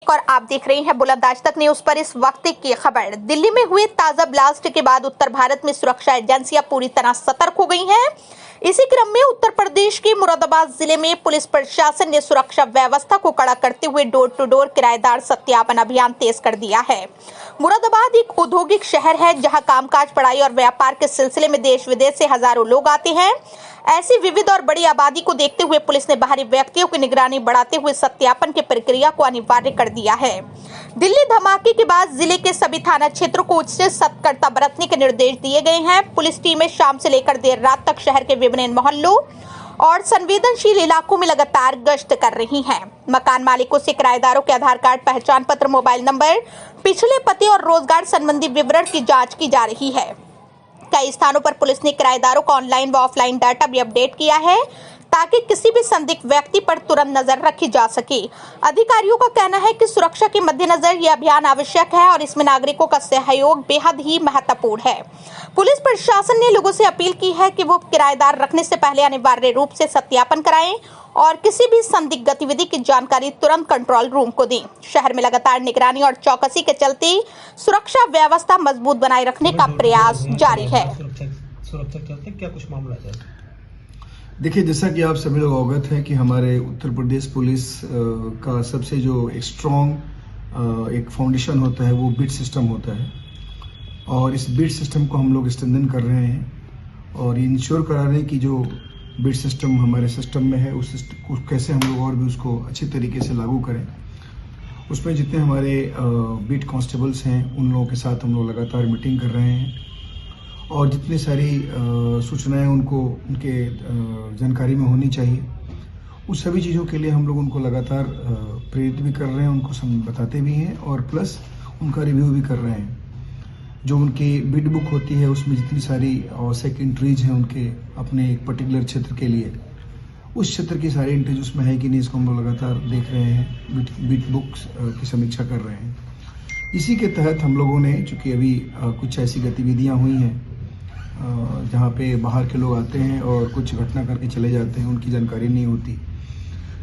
और आप देख रहे हैं बुलंद आज तक न्यूज पर इस वक्त की खबर। दिल्ली में हुए ताजा ब्लास्ट के बाद उत्तर भारत में सुरक्षा एजेंसियां पूरी तरह सतर्क हो गई हैं। इसी क्रम में उत्तर प्रदेश के मुरादाबाद जिले में पुलिस प्रशासन ने सुरक्षा व्यवस्था को कड़ा करते हुए डोर टू डोर किराएदार सत्यापन अभियान तेज कर दिया है। मुरादाबाद एक औद्योगिक शहर है जहां कामकाज, पढ़ाई और व्यापार के सिलसिले में देश विदेश से हजारों लोग आते हैं। ऐसी विविध और बड़ी आबादी को देखते हुए पुलिस ने बाहरी व्यक्तियों की निगरानी बढ़ाते हुए सत्यापन की प्रक्रिया को अनिवार्य कर दिया है। दिल्ली धमाके के बाद जिले के सभी थाना क्षेत्रों को उच्च सतर्कता बरतने के निर्देश दिए गए हैं। पुलिस टीमें शाम से लेकर देर रात तक शहर के विभिन्न मोहल्लों और संवेदनशील इलाकों में लगातार गश्त कर रही हैं। मकान मालिकों से किराएदारों के आधार कार्ड, पहचान पत्र, मोबाइल नंबर, पिछले पते और रोजगार संबंधी विवरण की जांच की जा रही है। कई स्थानों पर पुलिस ने किराएदारों का ऑनलाइन व ऑफलाइन डाटा भी अपडेट किया है ताकि किसी भी संदिग्ध व्यक्ति पर तुरंत नजर रखी जा सके। अधिकारियों का कहना है कि सुरक्षा के मद्देनजर यह अभियान आवश्यक है और इसमें नागरिकों का सहयोग बेहद ही महत्वपूर्ण है। पुलिस प्रशासन ने लोगों से अपील की है कि वो किराएदार रखने से पहले अनिवार्य रूप से सत्यापन कराएं और किसी भी संदिग्ध गतिविधि की जानकारी तुरंत कंट्रोल रूम को दें। शहर में लगातार निगरानी और चौकसी के चलते सुरक्षा व्यवस्था मजबूत बनाए रखने का प्रयास जारी है। सुरक्षा के चलते क्या कुछ मामला है? देखिए, जैसा कि आप सभी लोग अवगत हैं कि हमारे उत्तर प्रदेश पुलिस का सबसे जो एक स्ट्रॉन्ग एक फाउंडेशन होता है वो बीट सिस्टम होता है और इस बीट सिस्टम को हम लोग स्ट्रेंथन कर रहे हैं और इंश्योर करा रहे हैं कि जो बीट सिस्टम हमारे सिस्टम में है उस कैसे हम लोग और भी उसको अच्छी तरीके से लागू करें। उसमें जितने हमारे बीट कांस्टेबल्स हैं उन लोगों के साथ हम लोग लगातार मीटिंग कर रहे हैं और जितनी सारी सूचनाएं उनको उनके जानकारी में होनी चाहिए उस सभी चीज़ों के लिए हम लोग उनको लगातार प्रेरित भी कर रहे हैं, उनको बताते भी हैं और प्लस उनका रिव्यू भी कर रहे हैं। जो उनकी बीट बुक होती है उसमें जितनी सारी आवश्यक एंट्रीज हैं उनके अपने एक पर्टिकुलर क्षेत्र के लिए, उस क्षेत्र की सारी एंट्रीज उसमें है कि नहीं इसको हम लोग लगातार देख रहे हैं, बीट बुक्स की समीक्षा कर रहे हैं। इसी के तहत हम लोगों ने, चूँकि अभी कुछ ऐसी गतिविधियाँ हुई हैं जहाँ पे बाहर के लोग आते हैं और कुछ घटना करके चले जाते हैं, उनकी जानकारी नहीं होती,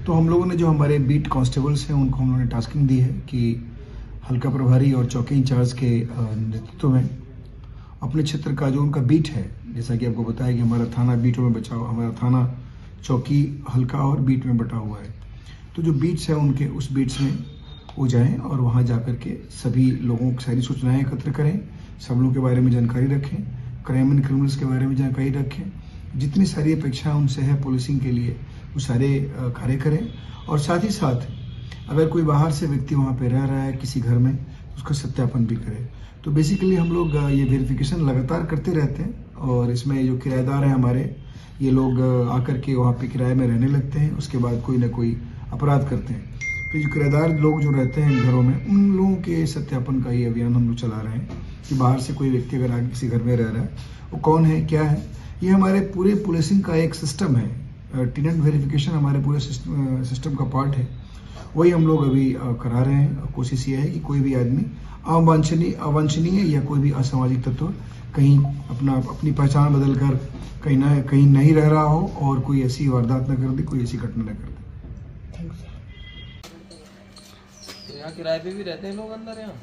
तो हम लोगों ने जो हमारे बीट कांस्टेबल्स हैं उनको हम लोगों ने टास्किंग दी है कि हल्का प्रभारी और चौकी इंचार्ज के नेतृत्व में अपने क्षेत्र का जो उनका बीट है, जैसा कि आपको बताया कि हमारा थाना बीटों में बचा हुआ, हमारा थाना चौकी हल्का और बीट में बटा हुआ है, तो जो बीट्स हैं उनके उस बीट्स में वो जाएँ और वहाँ जा कर के सभी लोगों की सारी सूचनाएँ एकत्र करें, सब लोगों के बारे में जानकारी रखें, क्राइम एंड क्रिमिनल्स के बारे में जानकारी रखें, जितनी सारी अपेक्षाएं उनसे है पुलिसिंग के लिए वो सारे कार्य करें और साथ ही साथ अगर कोई बाहर से व्यक्ति वहाँ पे रह रहा है किसी घर में उसका सत्यापन भी करें। तो बेसिकली हम लोग ये वेरिफिकेशन लगातार करते रहते हैं और इसमें जो किराएदार हैं हमारे, ये लोग आकर के वहाँ पे किराए में रहने लगते हैं, उसके बाद कोई ना कोई अपराध करते हैं। तो जो किराएदार लोग जो रहते हैं घरों में उन लोगों के सत्यापन का ये अभियान हम लोग चला रहे हैं कि बाहर से कोई व्यक्ति अगर आगे किसी घर में रह रहा है वो कौन है, क्या है। ये हमारे पूरे पुलिसिंग का एक सिस्टम है, टेनेंट वेरिफिकेशन हमारे पूरे सिस्टम का पार्ट है, वही हम लोग अभी करा रहे हैं। कोशिश ये है कि कोई भी आदमी अवांछनीय या कोई भी असामाजिक तत्व कहीं अपनी पहचान बदल कर कहीं नहीं रह रहा हो और कोई ऐसी वारदात न कर दे, कोई ऐसी घटना न कर दे। यहाँ किराए पे भी रहते हैं लोग अंदर? यहाँ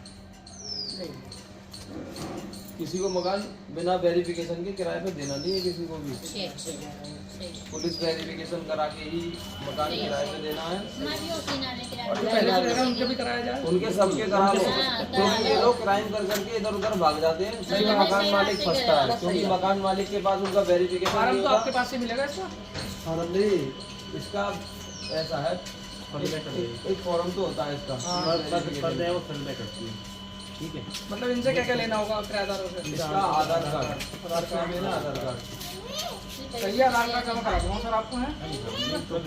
किसी को मकान बिना वेरिफिकेशन के किराए पे देना नहीं है, किसी को भी पुलिस वेरिफिकेशन करा के ही मकान किराए पे देना है। उनके भी कराया जाए, उनके सबके करा लो, क्योंकि ये लोग क्राइम कर करके इधर उधर भाग जाते हैं, सही मकान मालिक फंसता है क्योंकि मकान मालिक के पास उनका वेरिफिकेशन तो आपके पास से मिलेगा इसका? नहीं, इसका ऐसा है एक फॉर्म तो होता है इसका, ठीक है। मतलब इनसे क्या क्या लेना होगा किराएदारों से? इसका आधार कार्ड, आधार कार्ड सही है, आधार कार्ड जमा करा दूँगा सर आपको है। तो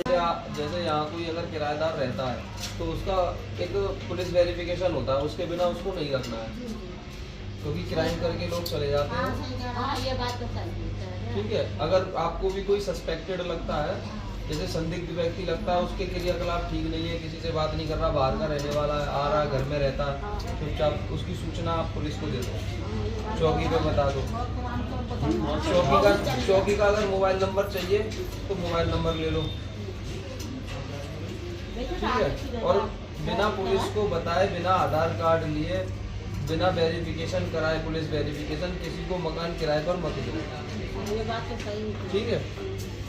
जैसे यहाँ कोई अगर किराएदार रहता है तो उसका एक पुलिस वेरिफिकेशन होता है, उसके बिना उसको नहीं रखना है क्योंकि क्राइम करके लोग चले जाते हैं। ये बात तो सही ठीक है, अगर आपको भी कोई सस्पेक्टेड लगता है, जैसे संदिग्ध व्यक्ति लगता है, उसके क्रियाकलाप ठीक नहीं है, किसी से बात नहीं कर रहा, बाहर का रहने वाला है, आ रहा है, घर में रहता है, चुपचाप उसकी सूचना आप पुलिस को दे दो, चौकी पे बता दो। चौकी का अगर मोबाइल नंबर चाहिए तो मोबाइल नंबर ले लो, ठीक है। और बिना पुलिस को बताए, बिना आधार कार्ड लिए, बिना वेरिफिकेशन कराए, पुलिस वेरिफिकेशन किसी को मकान किराए पर मत दो। ये बात तो सही है। ठीक है।